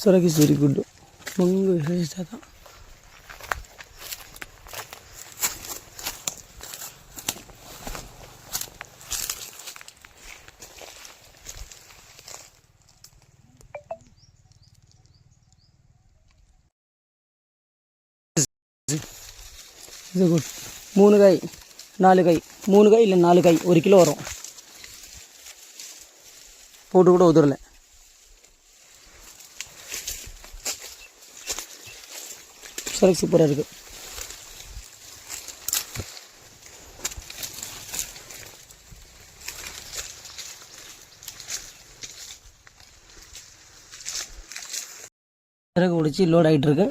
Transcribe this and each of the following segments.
Sarak is very good. Mango is ज़्यादा. இது good. 3 காய் 4 காய் 3 காய் இல்லை 4 காய் 1 கிலோ வரும். போட்டு கூட உதிரலை. சரக்கு சூப்பராக இருக்குது. சரக்கு பிடிச்சி லோட் ஆகிட்டுருக்கு.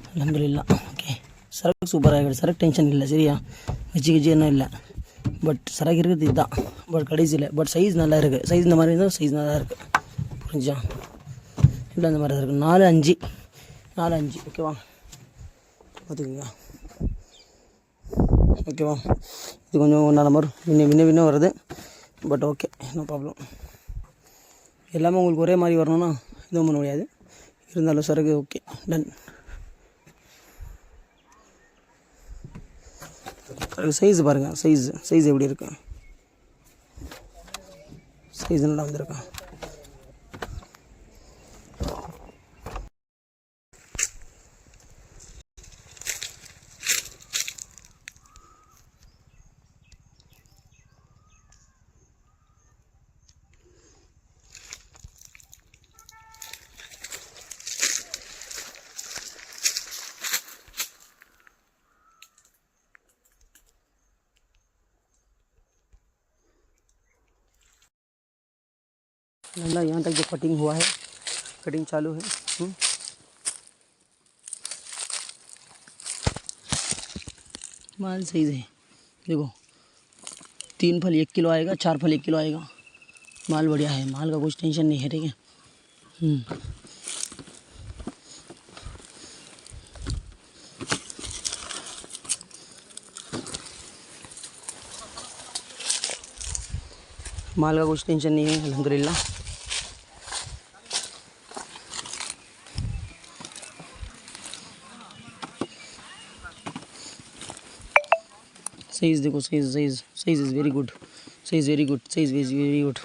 அல்ஹம்துலில்லாஹ். ஓகே, சரக்கு சூப்பராக இருக்குது. சரக்கு டென்ஷன் இல்லை. சரியா, வச்சு என்ன இல்லை. பட் சரக்கு இருக்குது இதுதான். பட் கடைசியில் பட் சைஸ் நல்லா இருக்குது. சைஸ் இந்த மாதிரி இருந்தால் சைஸ் நல்லா இருக்குது. புரிஞ்சா? இல்லை இந்த மாதிரி தான் இருக்குது. 4 5 ஓகேவா? பார்த்துக்கோங்க. ஓகேவா? இது கொஞ்சம் நல்ல மாதிரி வின்ன வருது. But okay, no problem. எல்லாமே உங்களுக்கு ஒரே மாதிரி வரணும்னா இதுவும் பண்ண முடியாது. இருந்தாலும் சரக்கு ஓகே, டன். சைஸ் பாருங்கள். சைஸ் எப்படி இருக்கு? சைஸ் நல்லா வந்திருக்கா? नल्ला यहाँ तक जो कटिंग हुआ है, कटिंग चालू है. माल सही है. देखो 3 फल 1 किलो आएगा, 4 फल 1 किलो आएगा. माल बढ़िया है. माल का कुछ टेंशन नहीं है. ठीक है. माल का कुछ टेंशन नहीं है. अल्हम्दुलिल्लाह. साइज देखो. Size is very good. Size very good.